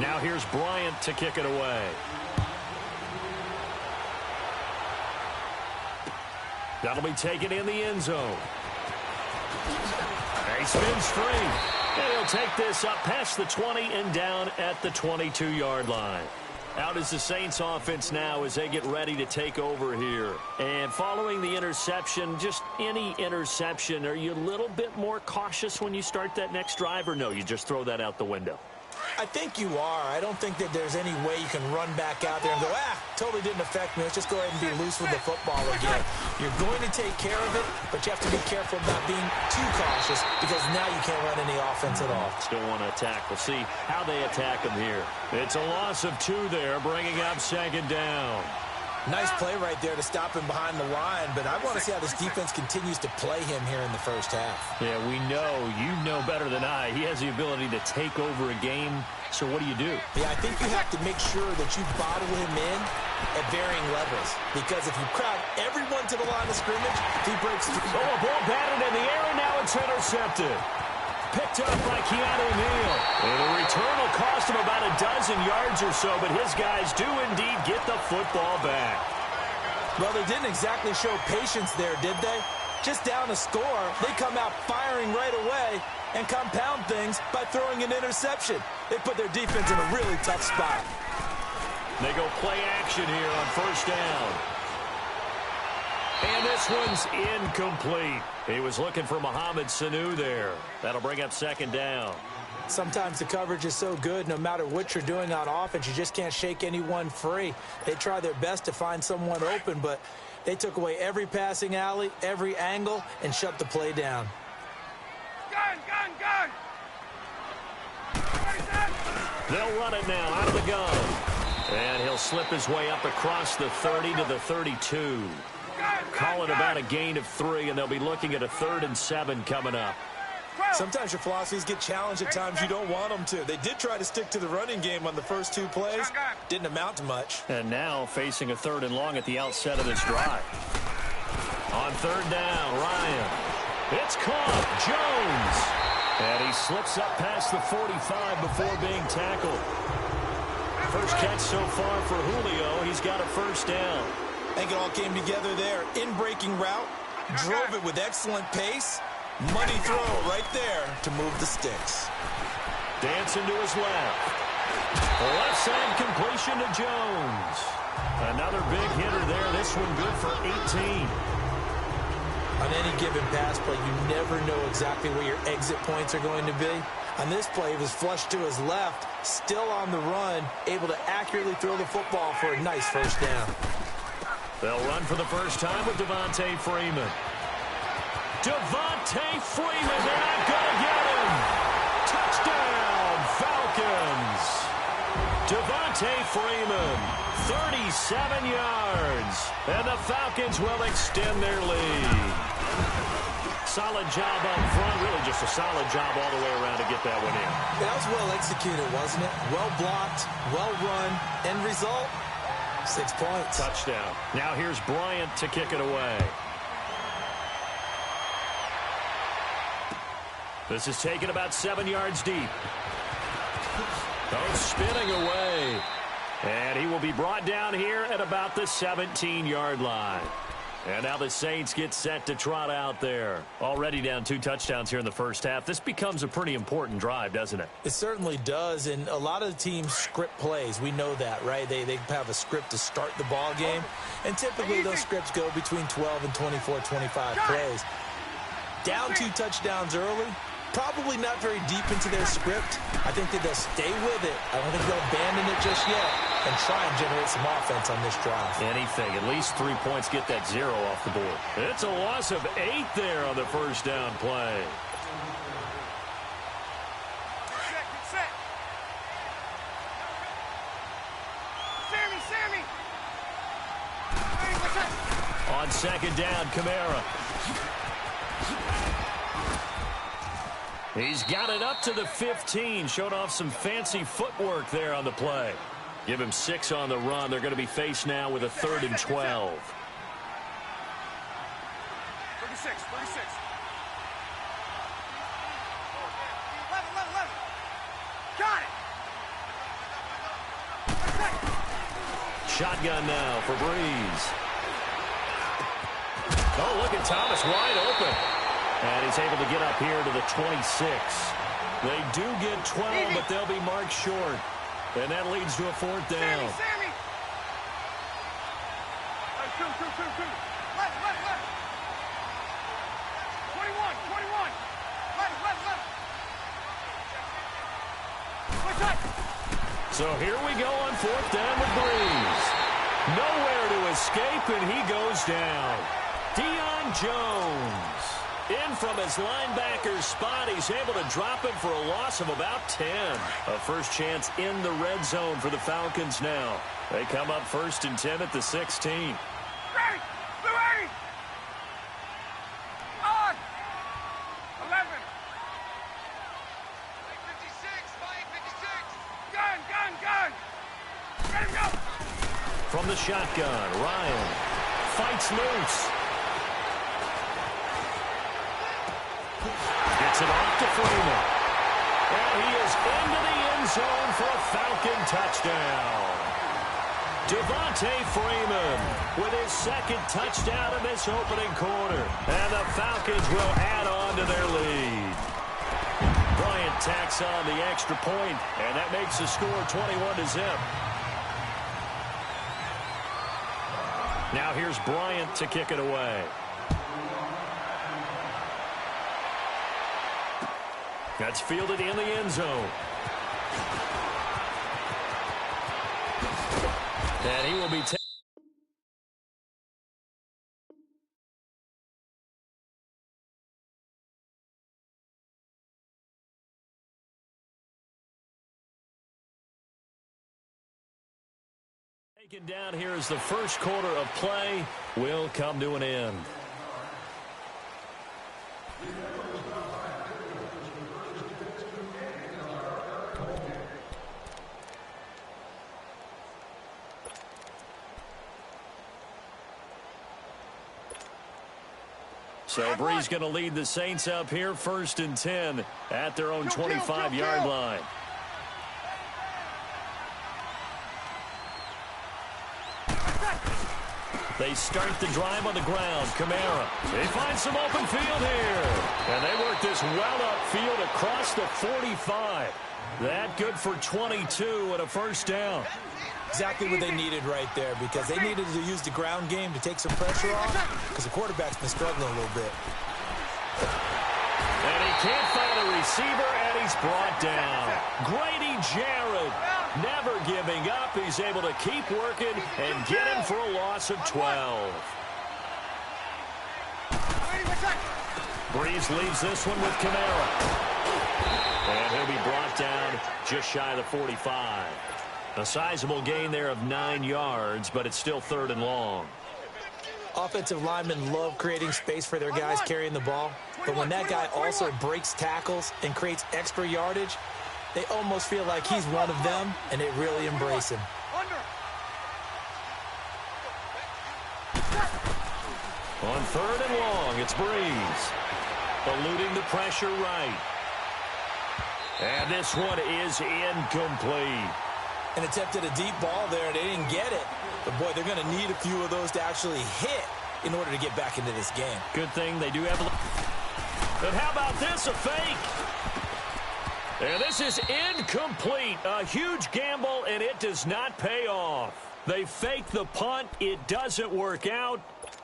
Now here's Bryant to kick it away. That'll be taken in the end zone. He spins free. And he'll take this up past the 20 and down at the 22-yard line. Out is the Saints offense now as they get ready to take over here. And following the interception, just any interception, are you a little bit more cautious when you start that next drive, or no, you just throw that out the window? I think you are. I don't think that there's any way you can run back out there and go, totally didn't affect me. Let's just go ahead and be loose with the football again. You're going to take care of it, but you have to be careful about being too cautious because now you can't run any offense at all. Still want to attack. We'll see how they attack them here. It's a loss of 2 there, bringing up second down. Nice play right there to stop him behind the line, but I want to see how this defense continues to play him here in the first half. Yeah, we know. You know better than I. He has the ability to take over a game, so what do you do? Yeah, I think you have to make sure that you bottle him in at varying levels, because if you crowd everyone to the line of scrimmage, if he breaks through. Oh, a ball batted in the air, and now it's intercepted. Picked up by Keanu Neal. And the return will cost him about a dozen yards or so, but his guys do indeed get the football back. Well, they didn't exactly show patience there, did they? Just down a score, they come out firing right away and compound things by throwing an interception. They put their defense in a really tough spot. They go play action here on first down. And this one's incomplete. He was looking for Mohamed Sanu there. That'll bring up second down. Sometimes the coverage is so good, no matter what you're doing on offense, you just can't shake anyone free. They try their best to find someone open, but they took away every passing alley, every angle, and shut the play down. Gun! They'll run it now out of the gun. And he'll slip his way up across the 30 to the 32. Call it about a gain of 3, and they'll be looking at a 3rd and 7 coming up. Sometimes your philosophies get challenged at times you don't want them to. They did try to stick to the running game on the first 2 plays. Didn't amount to much. And now facing a 3rd and long at the outset of this drive. On 3rd down, Ryan. It's caught. Jones. And he slips up past the 45 before being tackled. First catch so far for Julio. He's got a first down. I think it all came together there. In-breaking route. Drove it with excellent pace. Money throw right there to move the sticks. Dancing to his left. Left side completion to Jones. Another big hitter there. This one good for 18. On any given pass play, you never know exactly where your exit points are going to be. On this play, he was flushed to his left, still on the run, able to accurately throw the football for a nice first down. They'll run for the first time with Devontae Freeman. Devontae Freeman, they're not going to get him. Touchdown, Falcons. Devontae Freeman, 37 yards. And the Falcons will extend their lead. Solid job up front, really just a solid job all the way around to get that one in. That was well executed, wasn't it? Well blocked, well run, end result, 6 points. Touchdown. Now here's Bryant to kick it away. This is taken about 7 yards deep. Oh, spinning away. And he will be brought down here at about the 17-yard line. And now the Saints get set to trot out there. Already down 2 touchdowns here in the first half. This becomes a pretty important drive, doesn't it? It certainly does, and a lot of the teams script plays. We know that, right? They have a script to start the ball game, and typically those scripts go between 12 and 24, 25 plays. Down 2 touchdowns early, probably not very deep into their script. I think that they'll stay with it. I don't think they'll abandon it just yet and try and generate some offense on this drive. Anything. At least 3 points, get that 0 off the board. It's a loss of 8 there on the first down play. Set. Sammy. On second down, Kamara. He's got it up to the 15. Showed off some fancy footwork there on the play. Give him 6 on the run. They're going to be faced now with a 3rd and 12. 36. 11. Got it. shotgun now for Breeze. Oh, look at Thomas wide open. And he's able to get up here to the 26. They do get 12, but they'll be marked short. And that leads to a fourth down. Sammy! Two. Left. 21. Left. What's that? So here we go on fourth down with Breeze. Nowhere to escape, and he goes down. Deion Jones. In from his linebacker spot, he's able to drop him for a loss of about 10. A first chance in the red zone for the Falcons now. They come up 1st and 10 at the 16. Ready! Blue 80! On! 11! 56! Gun! Let him go! From the shotgun, Ryan fights loose. Gets it off to Freeman. And he is into the end zone for a Falcon touchdown. Devontae Freeman with his second touchdown in this opening quarter. And the Falcons will add on to their lead. Bryant tacks on the extra point, and that makes the score 21-0. Now here's Bryant to kick it away. That's fielded in the end zone. And he will be taken down here as the first quarter of play will come to an end. So Breeze going to lead the Saints up here 1st and 10 at their own 25-yard line. They start the drive on the ground. Kamara. They find some open field here. And they work this well upfield across the 45. That good for 22 and a first down. Exactly what they needed right there, because they needed to use the ground game to take some pressure off, because the quarterback's been struggling a little bit. And he can't find a receiver, and he's brought down. Grady Jarrett never giving up. He's able to keep working and get him for a loss of 12. Breeze leaves this one with Kamara. And he'll be brought down just shy of the 45. A sizable gain there of 9 yards, but it's still 3rd and long. Offensive linemen love creating space for their guys carrying the ball, but when that guy also breaks tackles and creates extra yardage, they almost feel like he's one of them, and they really embrace him. On 3rd and long, it's Breeze. Eluding the pressure right. And this one is incomplete. And attempted a deep ball there, and they didn't get it. But, boy, they're going to need a few of those to actually hit in order to get back into this game. Good thing they do have a... But how about this, a fake? And this is incomplete. A huge gamble, and it does not pay off. They fake the punt. It doesn't work out.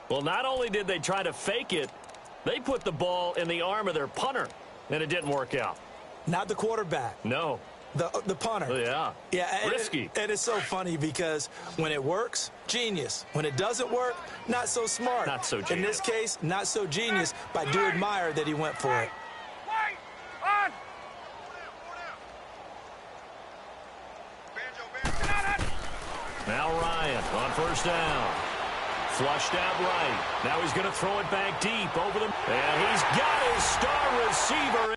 Well, not only did they try to fake it, they put the ball in the arm of their punter, and it didn't work out. Not the quarterback. No. The punter. Yeah. Yeah. Risky. And it's so funny because when it works, genius. When it doesn't work, not so smart. Not so genius. In this case, not so genius, but I do admire that he went for it. Now Ryan on 1st down. Flushed out right. Now he's going to throw it back deep over them. And he's got his star receiver.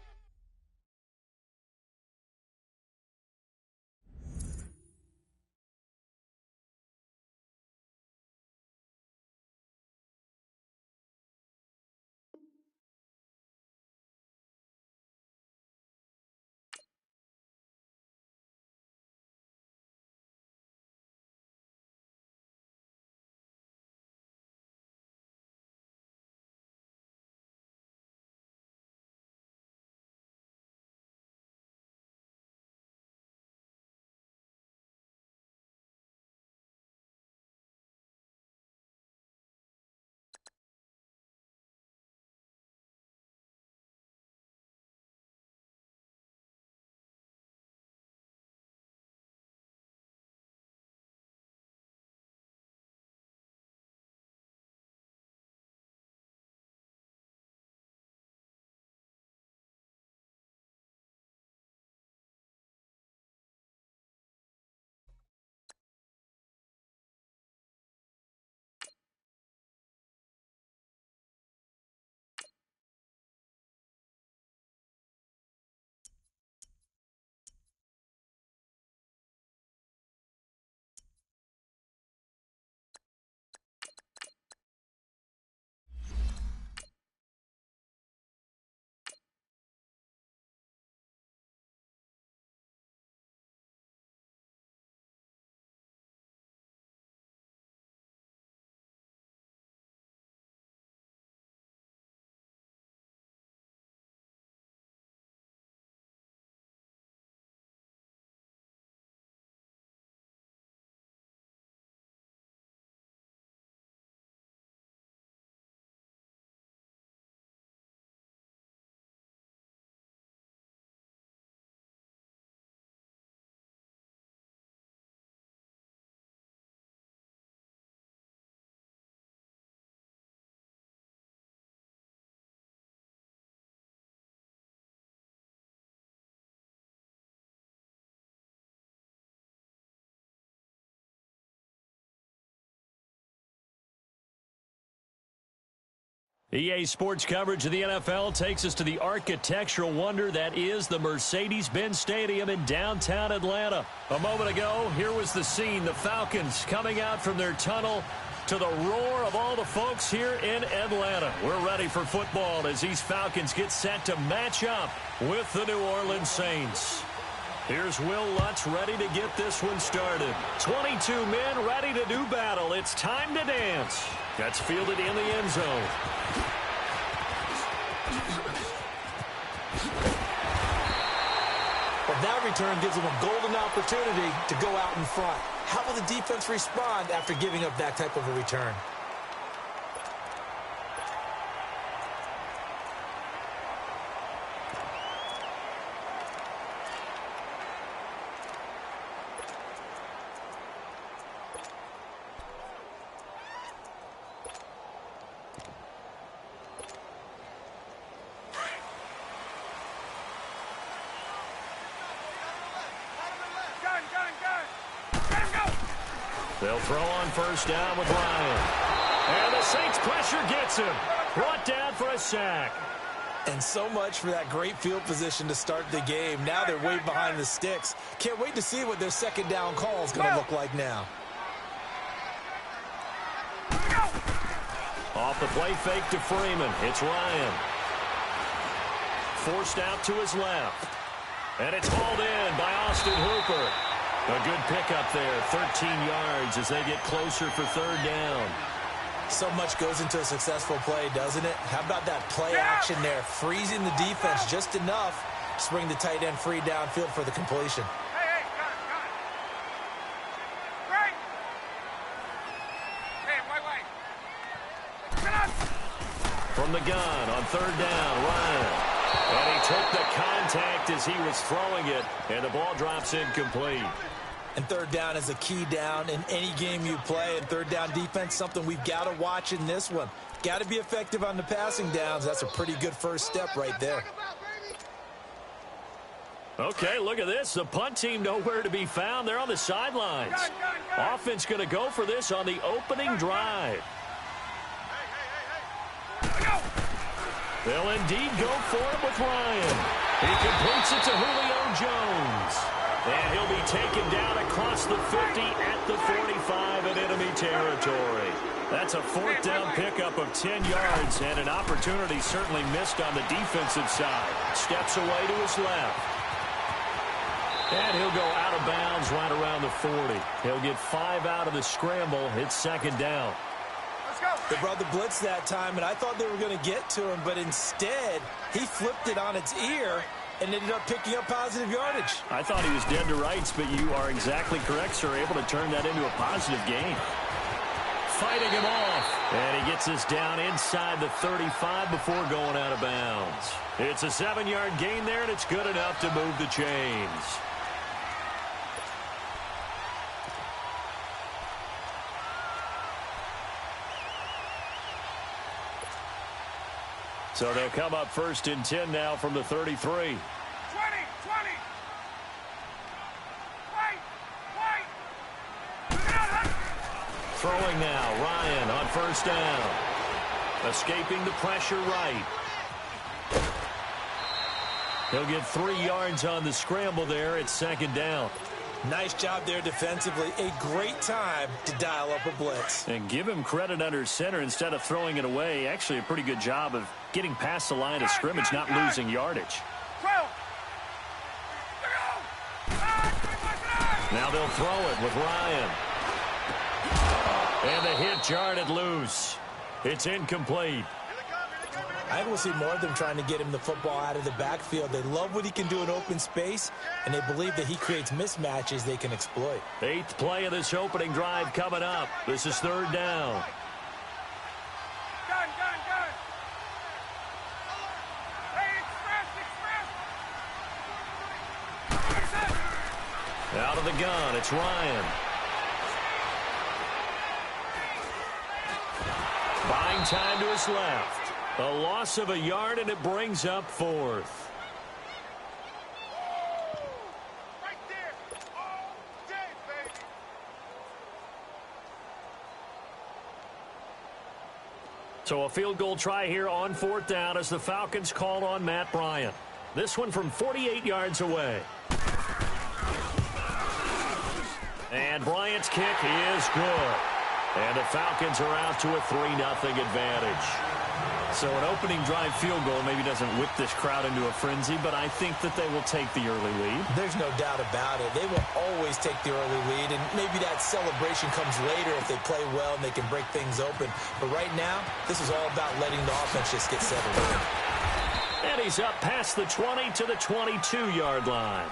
EA Sports coverage of the NFL takes us to the architectural wonder that is the Mercedes-Benz Stadium in downtown Atlanta. A moment ago, here was the scene. The Falcons coming out from their tunnel to the roar of all the folks here in Atlanta. We're ready for football as these Falcons get set to match up with the New Orleans Saints. Here's Will Lutz ready to get this one started. 22 men ready to do battle. It's time to dance. That's fielded in the end zone. But that return gives them a golden opportunity to go out in front. How will the defense respond after giving up that type of a return? They'll throw on first down with Ryan. And the Saints pressure gets him. Brought down for a sack. And so much for that great field position to start the game. Now they're way behind the sticks. Can't wait to see what their second down call is going to look like now. Off the play fake to Freeman. It's Ryan. Forced out to his left. And it's hauled in by Austin Hooper. A good pickup there, 13 yards as they get closer for third down. So much goes into a successful play, doesn't it? How about that play action there, freezing the defense just enough to bring the tight end free downfield for the completion. Hey, got it. Great. Hey, wait. Get up. From the gun on third down, Ryan. And he took the contact as he was throwing it, and the ball drops incomplete. And third down is a key down in any game you play. And third down defense, something we've got to watch in this one. Got to be effective on the passing downs. That's a pretty good first step right there. Okay, look at this. The punt team nowhere to be found. They're on the sidelines. Offense going to go for this on the opening drive. They'll indeed go for it with Ryan. He completes it to Julio Jones. And he'll be taken down across the 50 at the 45 in enemy territory. That's a fourth down pickup of 10 yards and an opportunity certainly missed on the defensive side. Steps away to his left. And he'll go out of bounds right around the 40. He'll get 5 out of the scramble. It's second down. They brought the blitz that time, and I thought they were going to get to him, but instead, he flipped it on its ear and ended up picking up positive yardage. I thought he was dead to rights, but you are exactly correct, sir. Able to turn that into a positive gain. Fighting him off. And he gets us down inside the 35 before going out of bounds. It's a 7-yard gain there, and it's good enough to move the chains. So they'll come up first and 10 now from the 33. 20. Throwing now, Ryan on first down. Escaping the pressure right. He'll get 3 yards on the scramble there at second down. Nice job there defensively. A great time to dial up a blitz. And give him credit under center instead of throwing it away. Actually a pretty good job of getting past the line of scrimmage, not losing yardage. Now they'll throw it with Ryan. And the hit jarred it loose. It's incomplete. I think we'll see more of them trying to get him the football out of the backfield. They love what he can do in open space, and they believe that he creates mismatches they can exploit. 8th play of this opening drive coming up. This is third down. Gun. Hey, express. Out of the gun, it's Ryan. Buying time to his left. A loss of a yard, and it brings up 4th. Right there. All day, baby. So a field goal try here on 4th down as the Falcons call on Matt Bryant. This one from 48 yards away. And Bryant's kick is good. And the Falcons are out to a 3-0 advantage. So an opening drive field goal maybe doesn't whip this crowd into a frenzy, but I think that they will take the early lead. There's no doubt about it. They will always take the early lead, and maybe that celebration comes later if they play well and they can break things open. But right now, this is all about letting the offense just get settled in. And he's up past the 20 to the 22-yard line.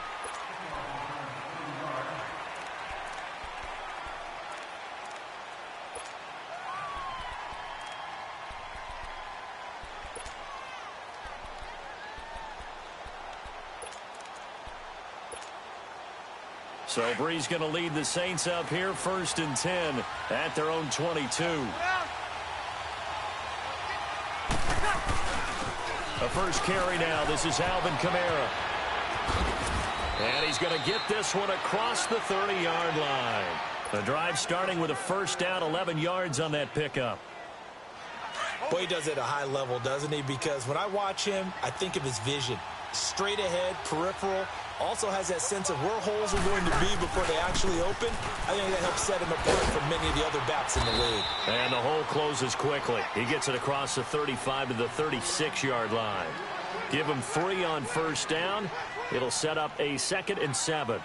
So Bree's going to lead the Saints up here, 1st and 10 at their own 22. A first carry now. This is Alvin Kamara. And he's going to get this one across the 30-yard line. The drive starting with a first down, 11 yards on that pickup. Boy, he does it at a high level, doesn't he? Because when I watch him, I think of his vision. Straight ahead, peripheral, also has that sense of where holes are going to be before they actually open. I think that helps set him apart from many of the other backs in the league. And the hole closes quickly. He gets it across the 35 to the 36-yard line. Give him 3 on first down. It'll set up a 2nd and 7.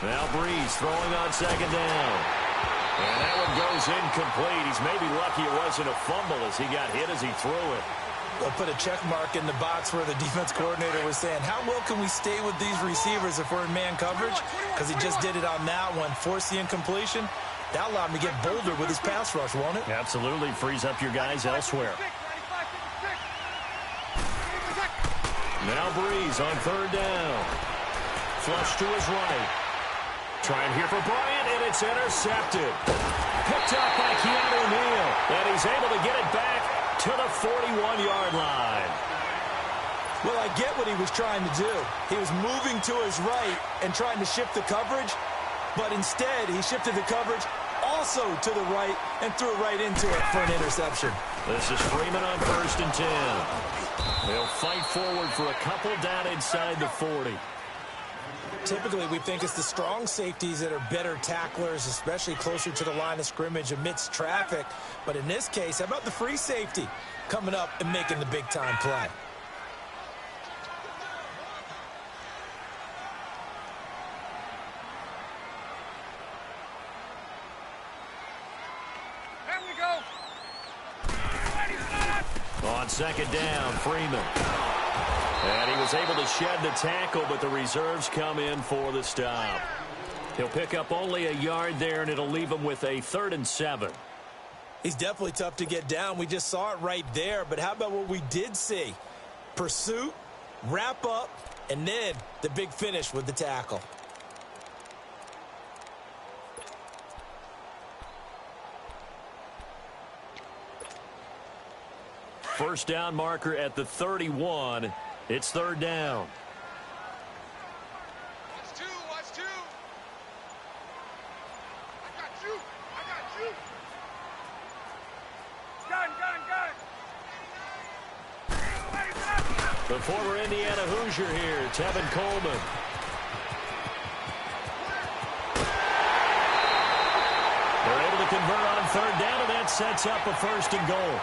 Now Breeze throwing on 2nd down. And that one goes incomplete. He's maybe lucky it wasn't a fumble as he got hit as he threw it. They'll put a check mark in the box where the defense coordinator was saying, how well can we stay with these receivers if we're in man coverage? Because he just did it on that one, forced the incompletion. That allowed him to get bolder with his pass rush, won't it? Absolutely. Frees up your guys elsewhere. Now Breeze on 3rd down. Flush to his right. Trying here for Bryant, and it's intercepted. Picked up by Keanu Neal, and he's able to get it back to the 41-yard line. Well, I get what he was trying to do. He was moving to his right and trying to shift the coverage, but instead he shifted the coverage also to the right and threw it right into it for an interception. This is Freeman on 1st and 10. They'll fight forward for a couple down inside the 40. Typically, we think it's the strong safeties that are better tacklers, especially closer to the line of scrimmage amidst traffic. But in this case, how about the free safety coming up and making the big-time play? There we go. On 2nd down, Freeman. And he was able to shed the tackle, but the reserves come in for the stop. He'll pick up only a yard there, and it'll leave him with a 3rd and 7. He's definitely tough to get down. We just saw it right there. But how about what we did see? Pursuit, wrap up, and then the big finish with the tackle. First down marker at the 31. It's 3rd down. Watch two. I got you. Gun. The former Indiana Hoosier here, Tevin Coleman. They're able to convert on 3rd down, and that sets up a 1st and goal.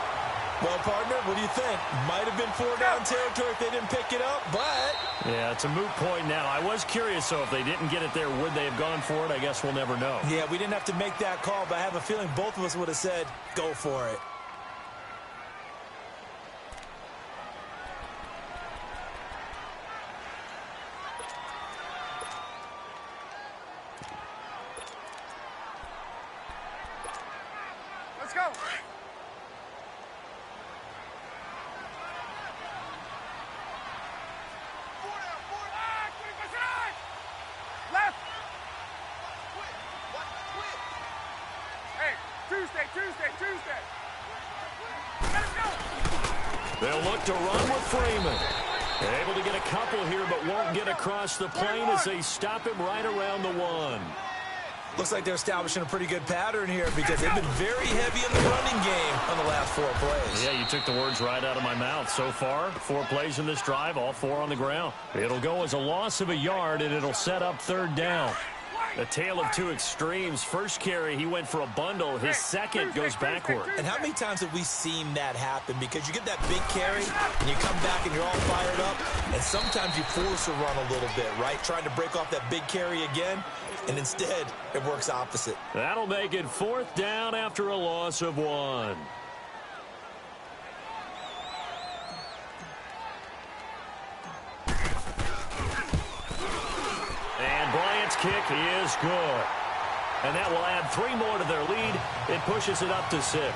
Well, partner, what do you think? Might have been 4-down territory if they didn't pick it up, but... Yeah, it's a moot point now. I was curious, so if they didn't get it there, would they have gone for it? I guess we'll never know. Yeah, we didn't have to make that call, but I have a feeling both of us would have said, go for it. Let's go. Tuesday. Let us go. They'll look to run with Freeman. They're able to get a couple here, but won't get across the plane as they stop him right around the 1. Looks like they're establishing a pretty good pattern here because they've been very heavy in the running game on the last 4 plays. Yeah, you took the words right out of my mouth. So far, 4 plays in this drive, all 4 on the ground. It'll go as a loss of a yard, and it'll set up 3rd down. A tale of 2 extremes. First carry, he went for a bundle. His second goes backward. And how many times have we seen that happen? Because you get that big carry, and you come back and you're all fired up, and sometimes you force a run a little bit, right? Trying to break off that big carry again, and instead, it works opposite. That'll make it 4th down after a loss of 1. And Bryant's kick is good. And that will add 3 more to their lead. It pushes it up to 6.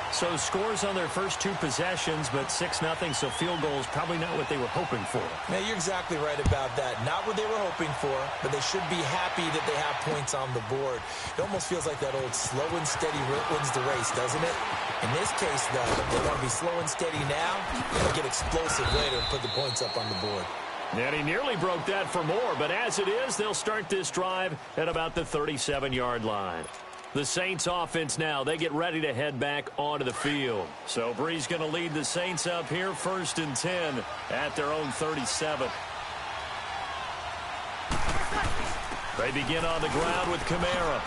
So scores on their first 2 possessions, but 6-0, so field goal is probably not what they were hoping for. Now, you're exactly right about that. Not what they were hoping for, but they should be happy that they have points on the board. It almost feels like that old slow and steady wins the race, doesn't it? In this case, though, they want to be slow and steady now and get explosive later and put the points up on the board. And he nearly broke that for more, but as it is, they'll start this drive at about the 37-yard line. The Saints offense now, they get ready to head back onto the field. So Bree's going to lead the Saints up here 1st and 10 at their own 37. They begin on the ground with Kamara.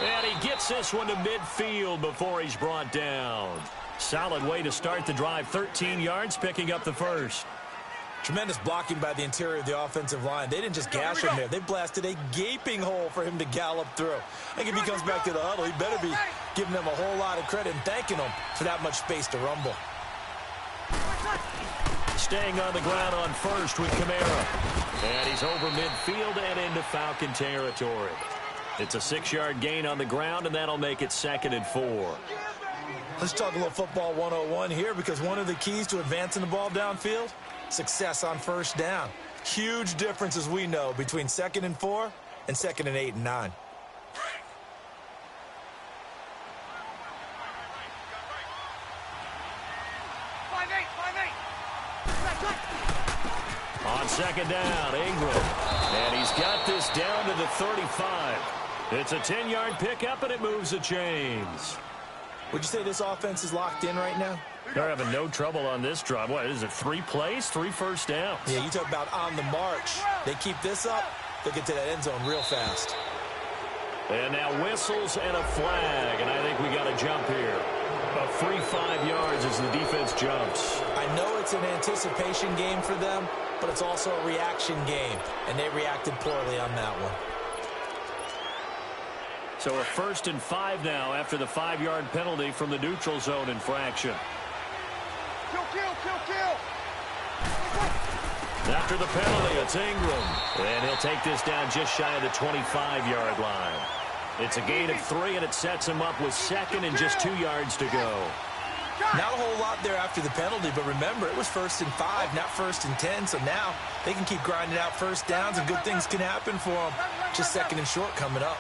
And he gets this one to midfield before he's brought down. Solid way to start the drive, 13 yards, picking up the first. Tremendous blocking by the interior of the offensive line. They didn't just gash him there. They blasted a gaping hole for him to gallop through. I think if he comes back to the huddle, he better be giving them a whole lot of credit and thanking them for that much space to rumble. Staying on the ground on first with Kamara. And he's over midfield and into Falcon territory. It's a 6-yard gain on the ground, and that'll make it 2nd and 4. Let's talk a little football 101 here, because one of the keys to advancing the ball downfield, success on 1st down. Huge difference, as we know, between 2nd and 4 and 2nd and 8 and 9. On 2nd down, Ingram. And he's got this down to the 35. It's a 10-yard pickup, and it moves the chains. Would you say this offense is locked in right now? They're having no trouble on this drive. What is it, 3 plays, 3 first downs? Yeah, you talk about on the march. They keep this up, they'll get to that end zone real fast. And now whistles and a flag, and I think we got a jump here. A free 5 yards as the defense jumps. I know it's an anticipation game for them, but it's also a reaction game, and they reacted poorly on that one. So a 1st and 5 now after the 5-yard penalty from the neutral zone infraction. Kill. After the penalty, it's Ingram. And he'll take this down just shy of the 25-yard line. It's a gain of 3, and it sets him up with 2nd and just 2 yards to go. Not a whole lot there after the penalty, but remember, it was 1st and 5, not 1st and 10, so now they can keep grinding out 1st downs, and good things can happen for them. Just 2nd and short coming up.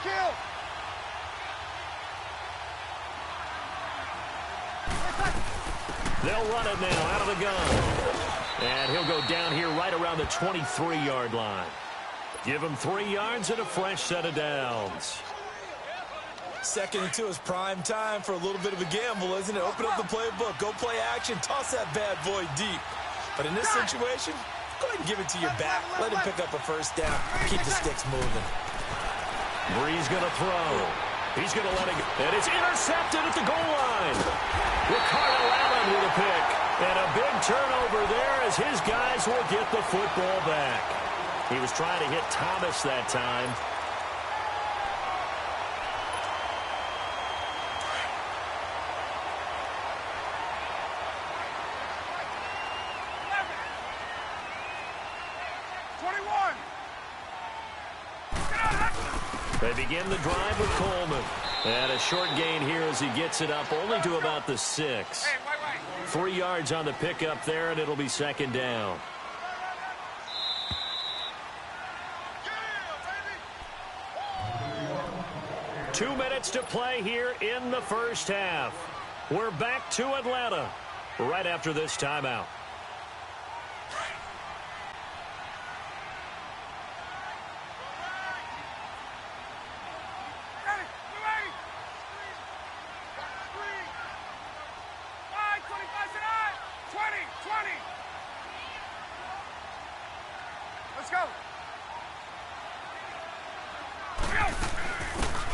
Kill. They'll run it now out of the gun. And he'll go down here right around the 23-yard line. Give him 3 yards and a fresh set of downs. 2nd and 2 is prime time for a little bit of a gamble, isn't it? Open up the playbook, go play action, toss that bad boy deep. But in this situation, go ahead and give it to your back. Let him pick up a 1st down. Keep the sticks moving. Bree's going to throw. He's going to let it go. And it's intercepted at the goal line. Ricardo Allen with a pick. And a big turnover there as his guys will get the football back. He was trying to hit Thomas that time. They begin the drive with Coleman. And a short gain here as he gets it up only to about the 6. 3 yards on the pickup there, and it'll be 2nd down. 2 minutes to play here in the first half. We're back to Atlanta right after this timeout.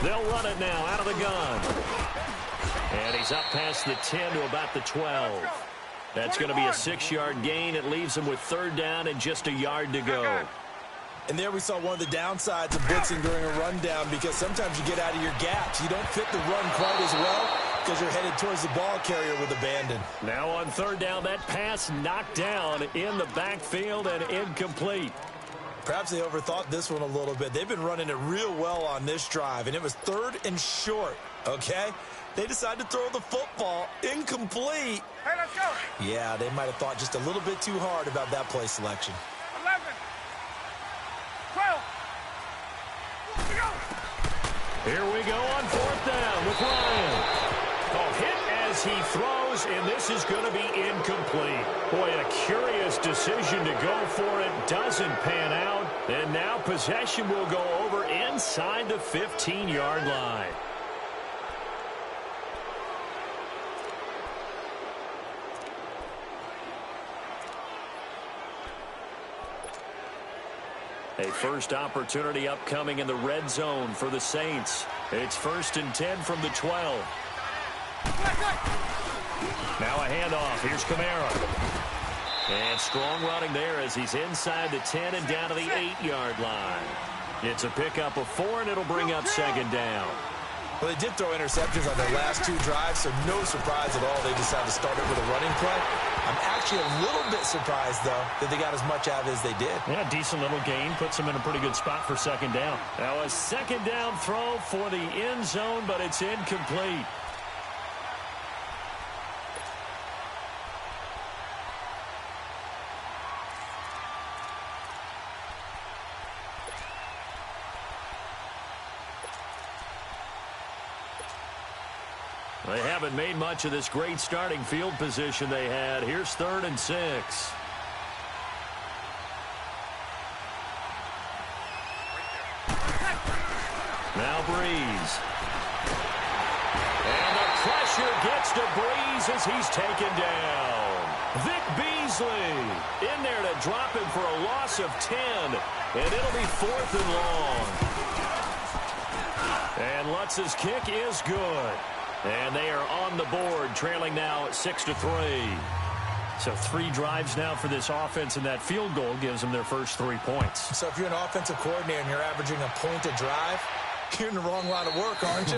They'll run it now out of the gun. And he's up past the 10 to about the 12. That's going to be a 6-yard gain. It leaves him with 3rd down and just a yard to go. And there we saw one of the downsides of blitzing during a rundown, because sometimes you get out of your gaps. You don't fit the run quite as well because you're headed towards the ball carrier with abandon. Now on 3rd down, that pass knocked down in the backfield and incomplete. Perhaps they overthought this one a little bit. They've been running it real well on this drive, and it was 3rd and short, okay? They decided to throw the football incomplete. Hey, let's go. Yeah, they might have thought just a little bit too hard about that play selection. 11. 12. Here we go on 4th down with Ryan. Oh, hit as he throws, and this is going to be incomplete. Boy, a curious decision to go for it. Doesn't pan out. And now possession will go over inside the 15-yard line. A first opportunity upcoming in the red zone for the Saints. It's 1st and 10 from the 12. Now a handoff. Here's Kamara. And strong running there as he's inside the 10 and down to the 8-yard line. It's a pickup of 4, and it'll bring up 2nd down. Well, they did throw interceptions on their last 2 drives, so no surprise at all they decided to start it with a running play. I'm actually a little bit surprised, though, that they got as much out as they did. Yeah, decent little gain. Puts them in a pretty good spot for 2nd down. Now a 2nd down throw for the end zone, but it's incomplete. They haven't made much of this great starting field position they had. Here's 3rd and 6. Now Breeze. And the pressure gets to Breeze as he's taken down. Vic Beasley in there to drop him for a loss of 10. And it'll be 4th and long. And Lutz's kick is good. And they are on the board, trailing now 6-3. So 3 drives now for this offense, and that field goal gives them their first 3 points. So if you're an offensive coordinator and you're averaging a point a drive, you're in the wrong line of work, aren't you?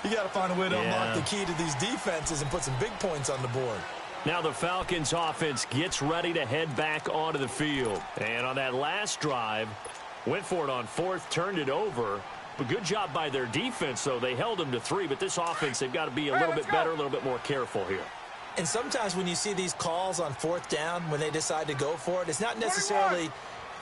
You got to find a way to unlock the key to these defenses and put some big points on the board. Now the Falcons offense gets ready to head back onto the field. And on that last drive, went for it on 4th, turned it over. A good job by their defense, though. They held them to 3, but this offense, they've got to be a little bit better, a little bit more careful here. And sometimes when you see these calls on 4th down, when they decide to go for it, it's not necessarily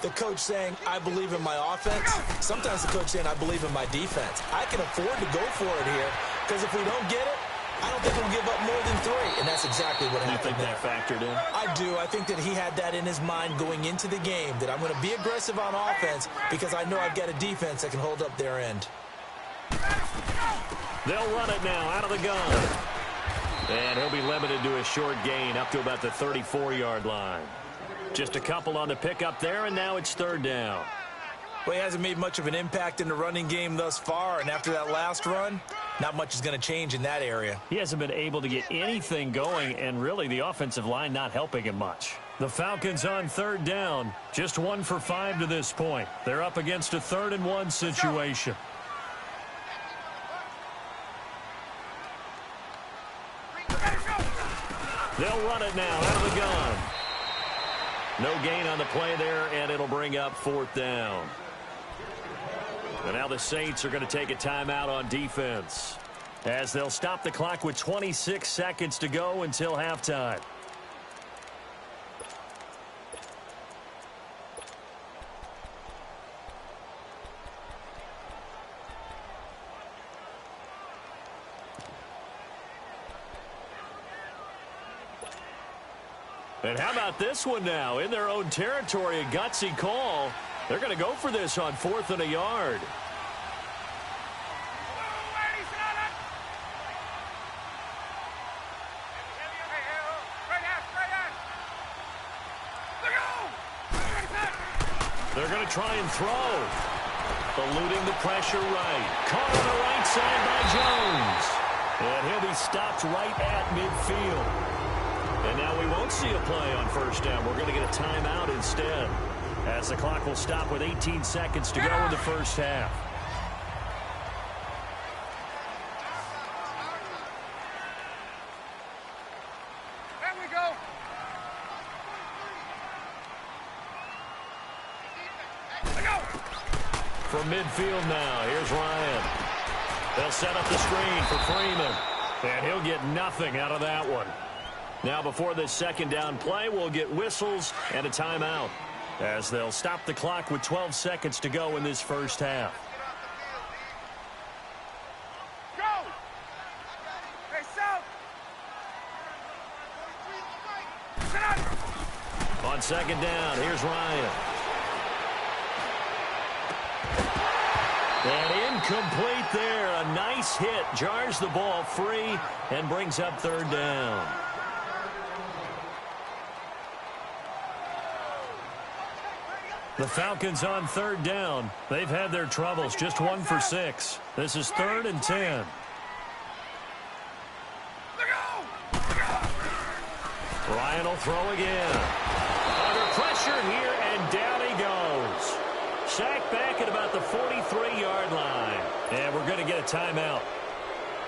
the coach saying, I believe in my offense. Sometimes the coach saying, I believe in my defense. I can afford to go for it here, because if we don't get it, I don't think we'll give up more than 3. And that's exactly what happened there. You think that factored in? I do. I think that he had that in his mind going into the game, that I'm going to be aggressive on offense because I know I've got a defense that can hold up their end. They'll run it now out of the gun. And he'll be limited to a short gain up to about the 34-yard line. Just a couple on the pickup there, and now it's 3rd down. Well, he hasn't made much of an impact in the running game thus far, and after that last run, not much is going to change in that area. He hasn't been able to get anything going, and really the offensive line not helping him much. The Falcons on 3rd down, just 1 for 5 to this point. They're up against a 3rd and 1 situation. They'll run it now out of the gun. No gain on the play there, and it'll bring up 4th down. And now the Saints are going to take a timeout on defense, as they'll stop the clock with 26 seconds to go until halftime. And how about this one now? In their own territory, a gutsy call. They're going to go for this on 4th and a yard. They're going to try and throw. Eluding the pressure right. Caught on the right side by Jones. And he'll be stopped right at midfield. And now we won't see a play on first down. We're going to get a timeout instead, as the clock will stop with 18 seconds to go in the first half. There we go. From midfield now, here's Ryan. They'll set up the screen for Freeman. And he'll get nothing out of that one. Now before this second down play, we'll get whistles and a timeout, as they'll stop the clock with 12 seconds to go in this first half. Go! Hey, South! On second down, here's Ryan. And incomplete there. A nice hit. Jars the ball free and brings up third down. The Falcons on third down. They've had their troubles. Just 1 for 6. This is 3rd and 10. Ryan will throw again. Under pressure here, and down he goes. Sacked back at about the 43-yard line. And we're going to get a timeout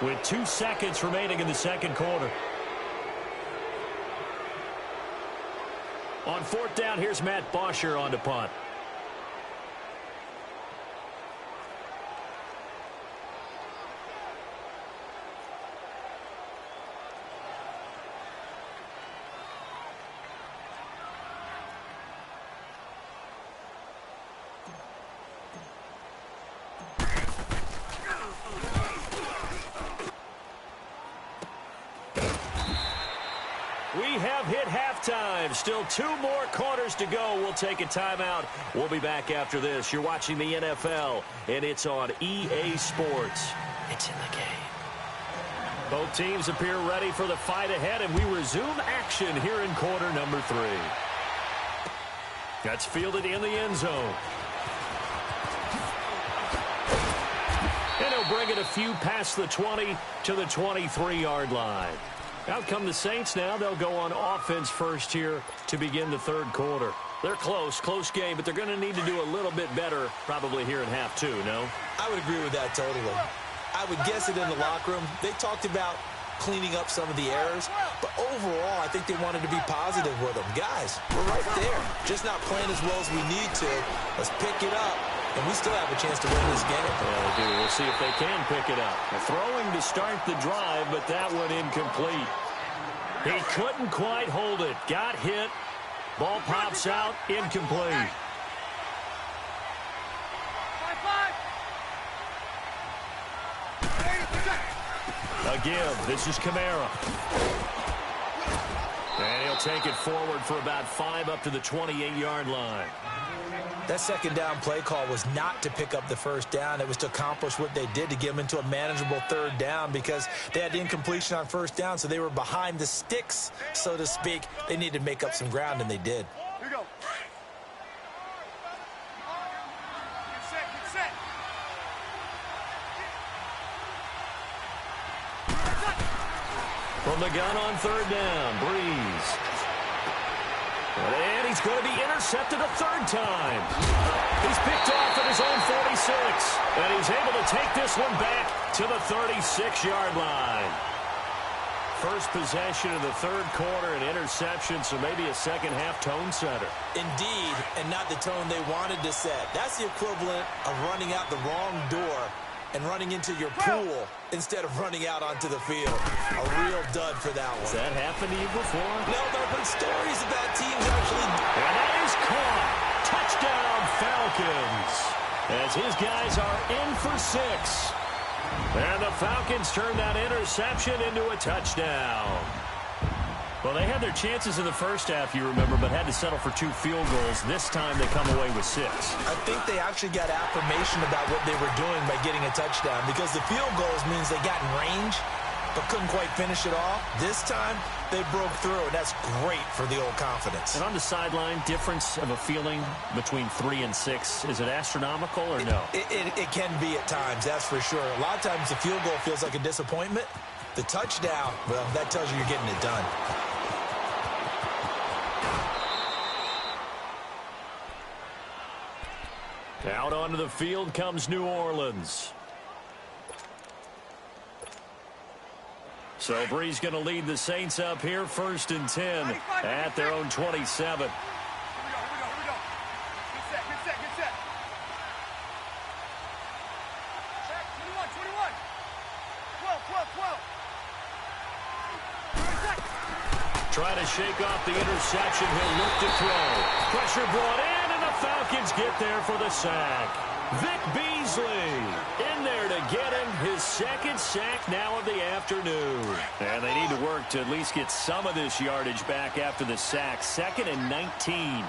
with 2 seconds remaining in the second quarter. On 4th down, here's Matt Bosher on to punt. We have hit halftime. Still 2 more quarters to go. We'll take a timeout. We'll be back after this. You're watching the NFL, and it's on EA Sports. It's in the game. Both teams appear ready for the fight ahead, and we resume action here in quarter number 3. That's fielded in the end zone. And he'll bring it a few past the 20 to the 23-yard line. Out come the Saints now. They'll go on offense first here to begin the third quarter. They're close game, but they're going to need to do a little bit better probably here in half 2, no? I would agree with that totally. I would guess it in the locker room. They talked about cleaning up some of the errors, but overall, I think they wanted to be positive with them. Guys, we're right there. Just not playing as well as we need to. Let's pick it up, and we still have a chance to win this game. Yeah, they do. We'll see if they can pick it up. Throwing to start the drive, but that one incomplete. He couldn't quite hold it. Got hit. Ball pops out. Incomplete. A give. This is Kamara. And he'll take it forward for about 5 up to the 28-yard line. That second down play call was not to pick up the first down. It was to accomplish what they did, to get them into a manageable third down, because they had incompletion on first down, so they were behind the sticks, so to speak. They needed to make up some ground, and they did. Here we go. Get set. From the gun on third down, Breeze. And he's going to be intercepted a third time. He's picked off at his own 46. And he's able to take this one back to the 36-yard line. First possession of the third quarter, an interception, so maybe a second-half tone setter. Indeed, and not the tone they wanted to set. That's the equivalent of running out the wrong door and running into your pool instead of running out onto the field. A real dud for that one. Has that happened to you before? No, there have been stories about teams actually. And that is caught. Touchdown, Falcons. As his guys are in for 6. And the Falcons turn that interception into a touchdown. Well, they had their chances in the first half, you remember, but had to settle for 2 field goals. This time they come away with 6. I think they actually got affirmation about what they were doing by getting a touchdown, because the field goals means they got in range but couldn't quite finish it off. This time they broke through, and that's great for the old confidence. And on the sideline, difference of a feeling between 3 and 6, is it astronomical or no? It can be at times, that's for sure. A lot of times the field goal feels like a disappointment. The touchdown, well, that tells you you're getting it done. Out onto the field comes New Orleans. So Bree's going to lead the Saints up here, 1st and 10 at their own 27. Here we go. Get set. Check, 21. 12. Trying to shake off the interception. He'll look to throw. Pressure brought in, and the Falcons get there for the sack. Vic Beasley in there to get him his 2nd sack now of the afternoon. And they need to work to at least get some of this yardage back after the sack. 2nd and 19.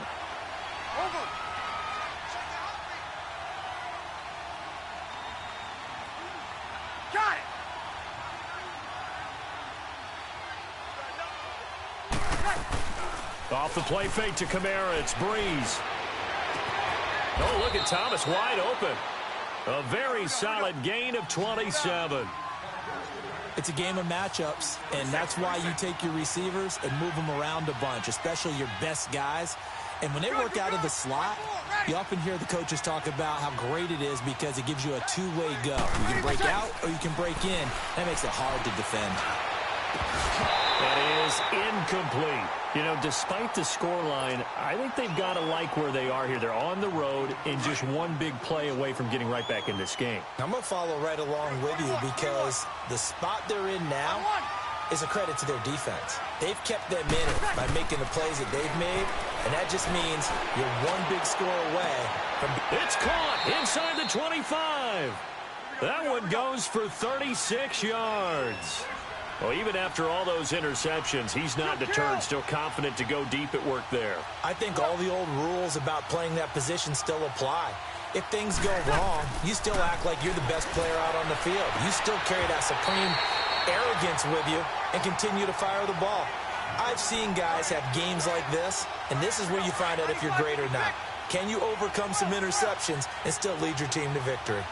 Over. Got it. Off the play fake to Kamara. It's Breeze. Oh, look at Thomas wide open. A very solid gain of 27. It's a game of matchups, and that's why you take your receivers and move them around a bunch, especially your best guys. And when they work out of the slot, you often hear the coaches talk about how great it is because it gives you a two-way go. You can break out or you can break in. That makes it hard to defend. That is incomplete. You know, despite the scoreline, I think they've got to like where they are here. They're on the road and just one big play away from getting right back in this game. I'm going to follow right along with you because the spot they're in now is a credit to their defense. They've kept them in it by making the plays that they've made, and that just means you're one big score away from... It's caught inside the 25. That one goes for 36 yards. Well, even after all those interceptions, he's not deterred, still confident to go deep at work there. I think all the old rules about playing that position still apply. If things go wrong, you still act like you're the best player out on the field. You still carry that supreme arrogance with you and continue to fire the ball. I've seen guys have games like this, and this is where you find out if you're great or not. Can you overcome some interceptions and still lead your team to victory?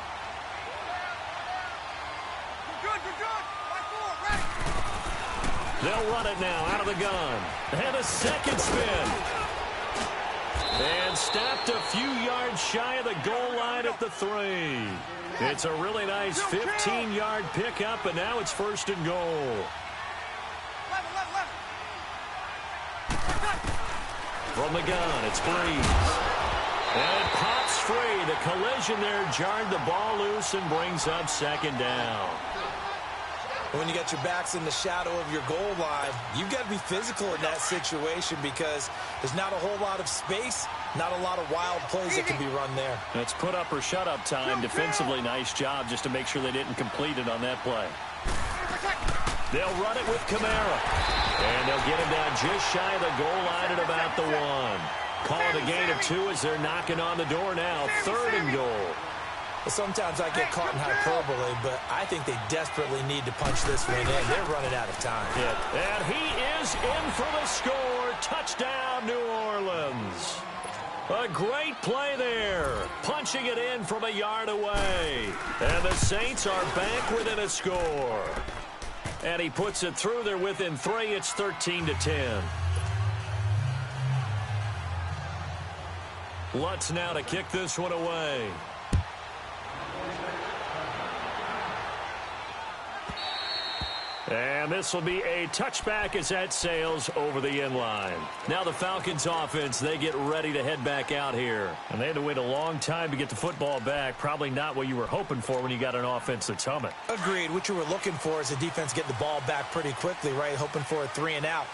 They'll run it now out of the gun. And a second spin. And stopped a few yards shy of the goal line at the 3. It's a really nice 15-yard pickup, and now it's 1st and goal. From the gun, it's Breeze. And it pops free. The collision there jarred the ball loose and brings up 2nd down. When you got your backs in the shadow of your goal line, you've got to be physical in that situation because there's not a whole lot of space, not a lot of wild plays that can be run there. It's put up or shut up time. Defensively, nice job just to make sure they didn't complete it on that play. They'll run it with Kamara. And they'll get him down just shy of the goal line at about the 1. Call it a gain of 2 as they're knocking on the door now. 3rd and goal. Sometimes I get caught in hyperbole, but I think they desperately need to punch this one in. They're running out of time. Yeah. And he is in for the score. Touchdown, New Orleans. A great play there. Punching it in from a yard away. And the Saints are back within a score. And he puts it through. They're within 3. It's 13-10. Lutz now to kick this one away. And this will be a touchback as that sails over the end line. Now the Falcons offense, they get ready to head back out here. And they had to wait a long time to get the football back. Probably not what you were hoping for when you got an offense that's humming. Agreed. What you were looking for is the defense get the ball back pretty quickly, right? Hoping for a 3 and out.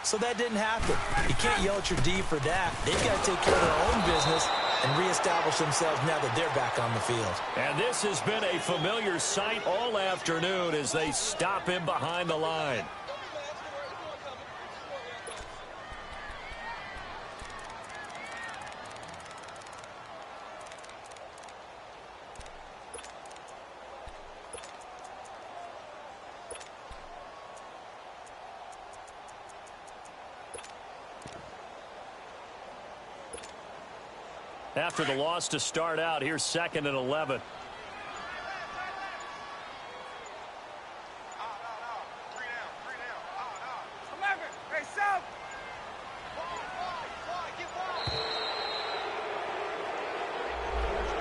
So that didn't happen. You can't yell at your D for that. They've got to take care of their own business and reestablish themselves now that they're back on the field. And this has been a familiar sight all afternoon as they stop him behind the line. After the loss to start out, here's 2nd and 11.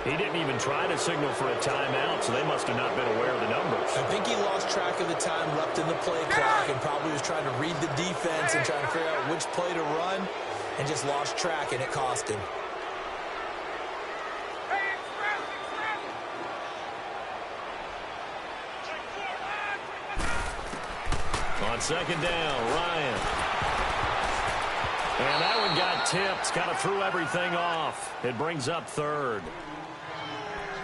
He didn't even try to signal for a timeout, so they must have not been aware of the numbers. I think he lost track of the time left in the play clock and probably was trying to read the defense and trying to figure out which play to run and just lost track, and it cost him. On 2nd down, Ryan. And that one got tipped. Kind of threw everything off. It brings up 3rd.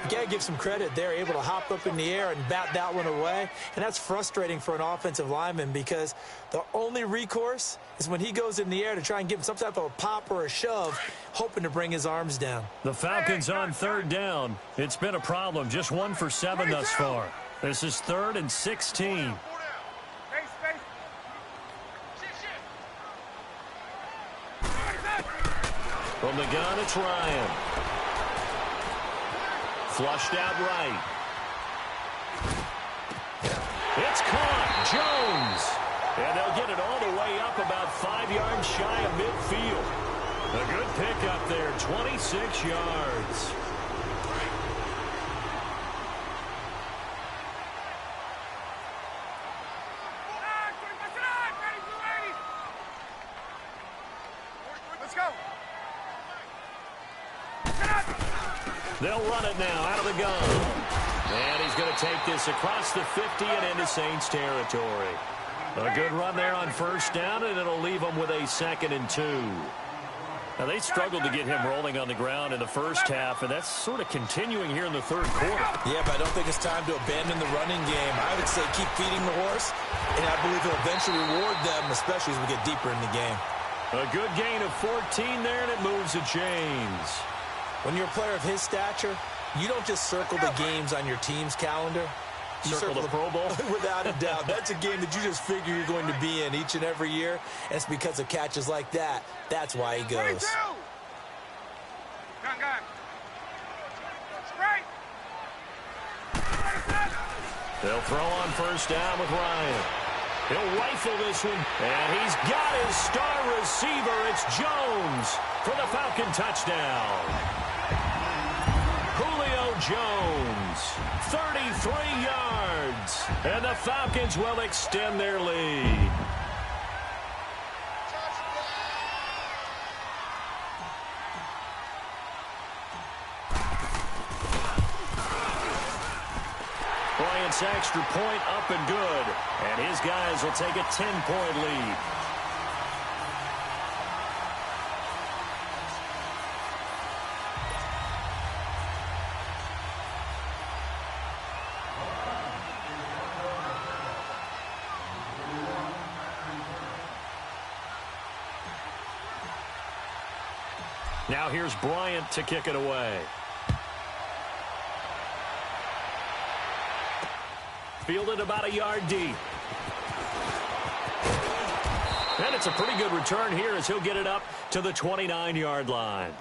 You got to give some credit. They're able to hop up in the air and bat that one away. And that's frustrating for an offensive lineman because the only recourse is when he goes in the air to try and give him some type of a pop or a shove, hoping to bring his arms down. The Falcons on 3rd down. It's been a problem. Just 1 for 7 thus far. This is 3rd and 16. From the gun, it's Ryan. Flushed out right. It's caught. Jones. And they'll get it all the way up about 5 yards shy of midfield. A good pickup there, 26 yards. They'll run it now out of the gun. And he's going to take this across the 50 and into Saints territory. A good run there on 1st down, and it'll leave them with a 2nd and 2. Now, they struggled to get him rolling on the ground in the first half, and that's sort of continuing here in the 3rd quarter. Yeah, but I don't think it's time to abandon the running game. I would say keep feeding the horse, and I believe he'll eventually reward them, especially as we get deeper in the game. A good gain of 14 there, and it moves the chains. When you're a player of his stature, you don't just circle the games on your team's calendar. You circle the Pro Bowl? Without a doubt. That's a game that you just figure you're going to be in each and every year. And it's because of catches like that. That's why he goes. They'll throw on 1st down with Ryan. He'll rifle this one, and he's got his star receiver. It's Jones for the Falcon touchdown. Julio Jones, 33 yards, and the Falcons will extend their lead. Bryant's extra point up and good, and his guys will take a 10-point lead. Now here's Bryant to kick it away. Fielded about a yard deep. And it's a pretty good return here as he'll get it up to the 29-yard line.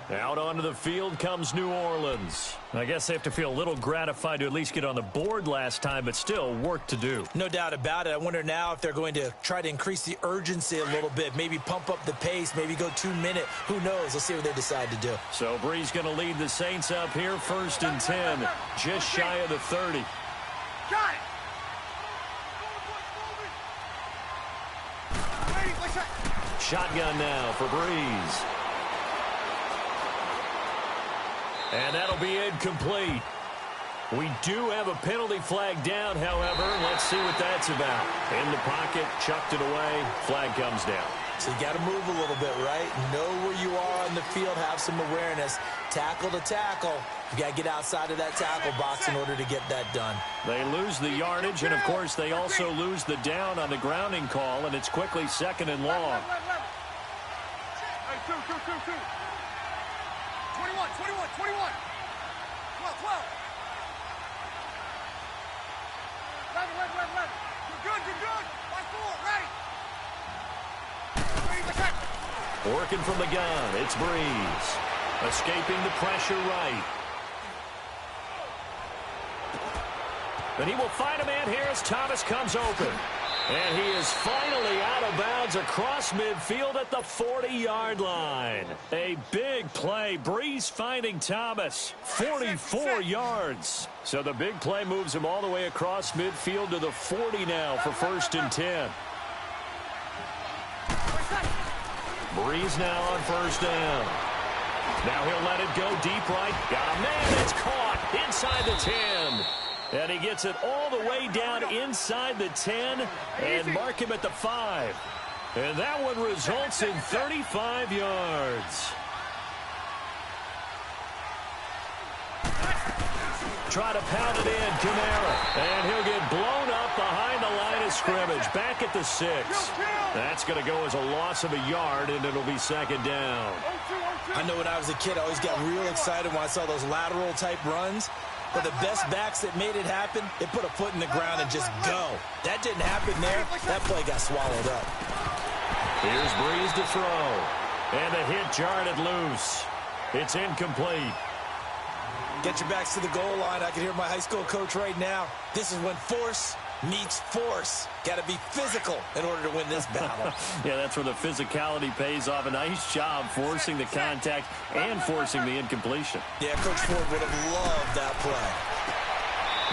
Out onto the field comes New Orleans. I guess they have to feel a little gratified to at least get on the board last time, but still work to do. No doubt about it. I wonder now if they're going to try to increase the urgency a little bit, maybe pump up the pace, maybe go 2-minute. Who knows? Let's see what they decide to do. So Bree's going to lead the Saints up here, 1st and 10, just shy of the 30. Got it. Shotgun now for Breeze. And that'll be incomplete. We do have a penalty flag down, however. Let's see what that's about. In the pocket, chucked it away. Flag comes down. So you got to move a little bit, right? Know where you are on the field, have some awareness. Tackle to tackle. You got to get outside of that tackle box in order to get that done. They lose the yardage, and of course they also lose the down on the grounding call, and it's quickly 2nd and long. Hey, two. 21. 12. 11. You're good. Watch forward, ready. Working from the gun, it's Breeze. Escaping the pressure right. And he will find a man here as Thomas comes open. And he is finally out of bounds across midfield at the 40-yard line. A big play. Breeze finding Thomas. 44 yards. So the big play moves him all the way across midfield to the 40 now for 1st and 10. Breeze now on 1st down. Now he'll let it go deep right. Got a man that's caught inside the 10. And he gets it all the way down inside the 10 and mark him at the 5. And that one results in 35 yards. Try to pound it in, Kamara. And he'll get blown up behind the line of scrimmage. Back at the 6. That's going to go as a loss of a yard, and it'll be 2nd down. I know when I was a kid, I always got real excited when I saw those lateral-type runs. But the best backs that made it happen, they put a foot in the ground and just go. That didn't happen there. That play got swallowed up. Here's Breeze to throw. And the hit jarred it loose. It's incomplete. Get your backs to the goal line. I can hear my high school coach right now. This is when force meets force. Got to be physical in order to win this battle. Yeah, that's where the physicality pays off. A nice job forcing the contact and forcing the incompletion. Yeah, Coach Ford would have loved that play.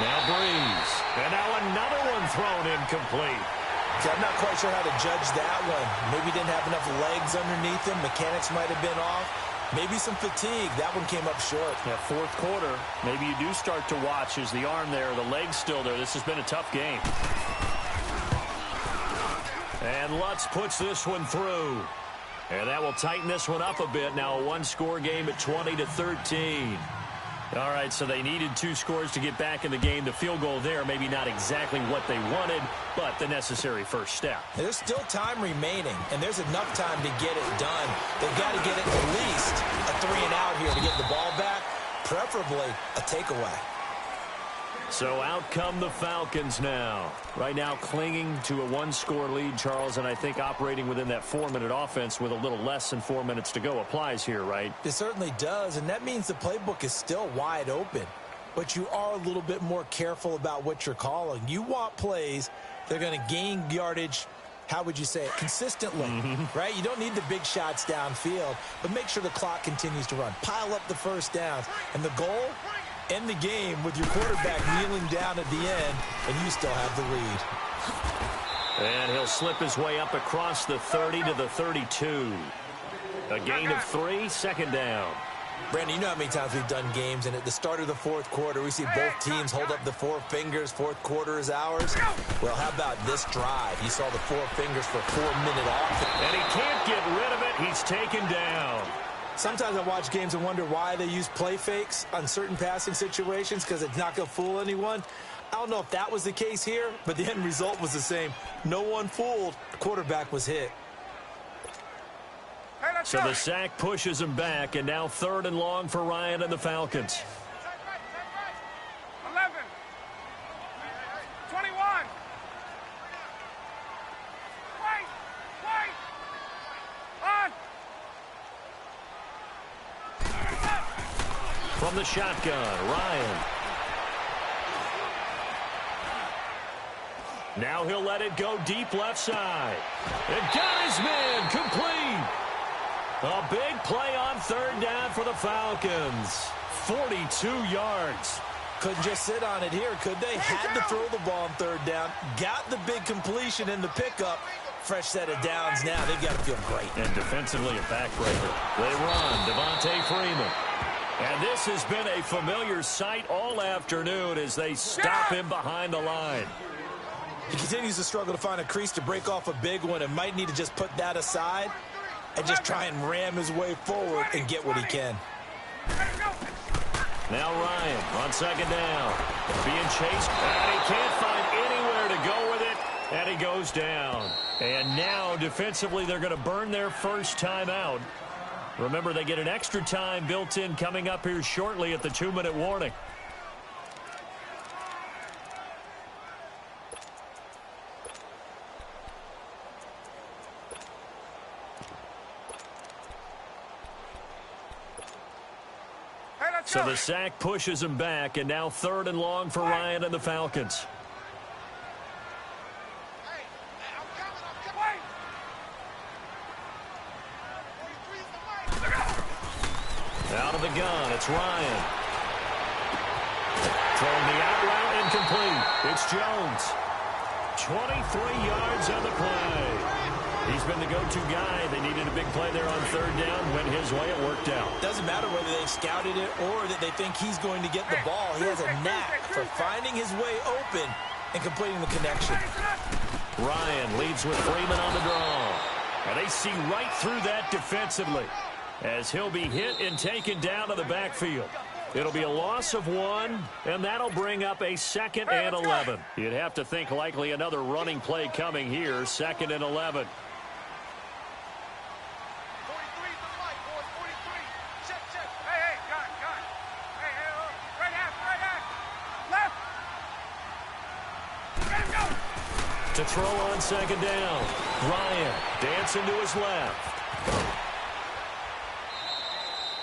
Now Breeze. And now another one thrown incomplete. See, I'm not quite sure how to judge that one. Maybe didn't have enough legs underneath him. Mechanics might have been off. Maybe some fatigue. That one came up short. Yeah, 4th quarter. Maybe you do start to watch as the arm there, the leg's still there. This has been a tough game. And Lutz puts this one through. And that will tighten this one up a bit. Now a one-score game at 20-13. All right, so they needed 2 scores to get back in the game. The field goal there, maybe not exactly what they wanted, but the necessary first step. There's still time remaining, and there's enough time to get it done. They've got to get it at least a 3-and-out here to get the ball back, preferably a takeaway. So out come the Falcons now. Right now clinging to a 1-score lead, Charles, and I think operating within that 4-minute offense with a little less than 4 minutes to go applies here, right? It certainly does, and that means the playbook is still wide open. But you are a little bit more careful about what you're calling. You want plays that are going to gain yardage, how would you say it, consistently, right? You don't need the big shots downfield, but make sure the clock continues to run. Pile up the first downs, and the goal, end the game with your quarterback kneeling down at the end, and you still have the lead. And he'll slip his way up across the 30 to the 32. A gain of 3, 2nd down. Brandon, you know how many times we've done games, and at the start of the 4th quarter, we see both teams hold up the 4 fingers, 4th quarter is ours. Well, how about this drive? You saw the 4 fingers for 4-minute off. And he can't get rid of it. He's taken down. Sometimes I watch games and wonder why they use play fakes on certain passing situations, because it's not going to fool anyone. I don't know if that was the case here, but the end result was the same. No one fooled. The quarterback was hit. So the sack pushes him back, and now 3rd and long for Ryan and the Falcons. 11. 21. Wait. On. From the shotgun, Ryan. Now he'll let it go deep left side. And got his man complete. A big play on 3rd down for the Falcons. 42 yards. Couldn't just sit on it here, could they? Had to throw the ball on 3rd down. Got the big completion in the pickup. Fresh set of downs now. They've got to feel great. And defensively a backbreaker. They run. Devontae Freeman. And this has been a familiar sight all afternoon as they stop him behind the line. He continues to struggle to find a crease to break off a big one and might need to just put that aside and just try and ram his way forward and get what he can. Now Ryan on 2nd down. Being chased, and he can't find anywhere to go with it, and he goes down. And now defensively they're going to burn their first timeout. Remember, they get an extra time built in coming up here shortly at the 2-minute warning. So the sack pushes him back, and now 3rd and long for Ryan and the Falcons. Out of the gun, it's Ryan. Throwing the out route, incomplete. It's Jones. 23 yards on the play. He's been the go-to guy. They needed a big play there on 3rd down. Went his way, it worked out. Doesn't matter whether they've scouted it or that they think he's going to get the ball. He has a knack for finding his way open and completing the connection. Ryan leads with Freeman on the draw. And they see right through that defensively, as he'll be hit and taken down to the backfield. It'll be a loss of 1, and that'll bring up a 2nd and 11. You'd have to think likely another running play coming here, 2nd and 11. 43 to the light, boys, 43. Check, check. Hey, got it. Hey, right half. Left. Let him go. To throw on 2nd down, Ryan dancing to his left.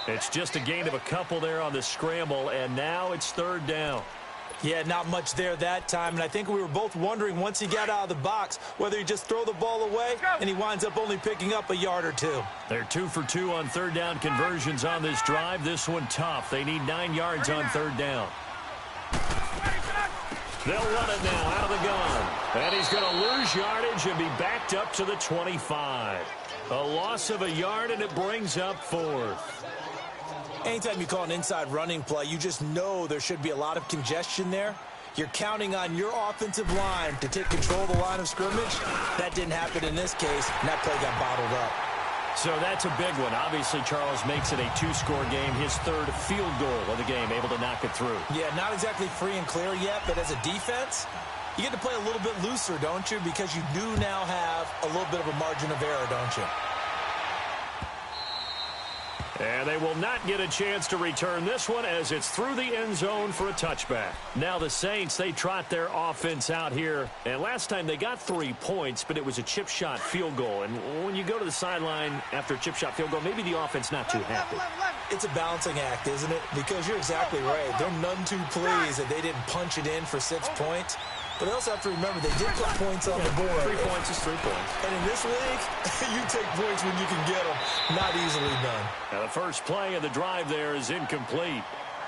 It's just a gain of a couple there on the scramble, and now it's 3rd down. Yeah, not much there that time, and I think we were both wondering once he got out of the box whether he'd just throw the ball away, and he winds up only picking up a yard or 2. They're 2 for 2 on 3rd down conversions on this drive. This one tough. They need 9 yards on 3rd down. They'll run it now out of the gun, and he's going to lose yardage and be backed up to the 25. A loss of a yard, and it brings up 4th. Anytime you call an inside running play, you just know there should be a lot of congestion there. You're counting on your offensive line to take control of the line of scrimmage. That didn't happen in this case, and that play got bottled up. So that's a big one. Obviously, Charles makes it a 2-score game, his 3rd field goal of the game, able to knock it through. Yeah, not exactly free and clear yet, but as a defense, you get to play a little bit looser, don't you? Because you do now have a little bit of a margin of error, don't you? And they will not get a chance to return this one as it's through the end zone for a touchback. Now the Saints, they trot their offense out here. And last time they got 3 points, but it was a chip shot field goal. And when you go to the sideline after a chip shot field goal, maybe the offense not too happy. It's a balancing act, isn't it? Because you're exactly right. They're none too pleased that they didn't punch it in for 6 points. But they also have to remember they did put points on the board. 3 points is 3 points. And in this league, you take points when you can get them. Not easily done. Now the first play of the drive there is incomplete.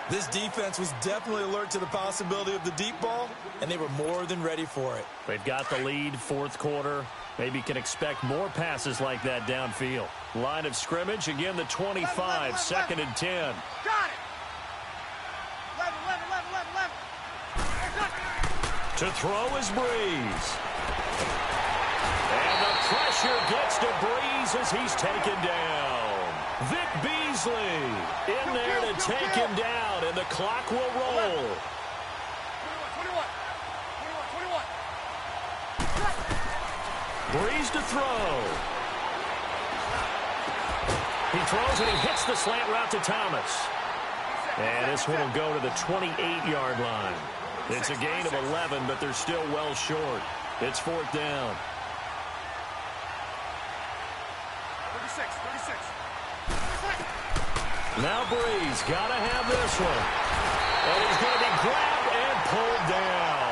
This defense was definitely alert to the possibility of the deep ball, and they were more than ready for it. They've got the lead, 4th quarter. Maybe can expect more passes like that downfield. Line of scrimmage, again the 25, 2nd and 10. Got it. 11. To throw is Breeze. And the pressure gets to Breeze as he's taken down. Vic Beasley in there to take him down, and the clock will roll. 21. Breeze to throw. He throws and he hits the slant route to Thomas. And this one will go to the 28-yard line. It's a gain of 11, but they're still well short. It's 4th down. 36. Now Breeze got to have this one. And he's going to be grabbed and pulled down.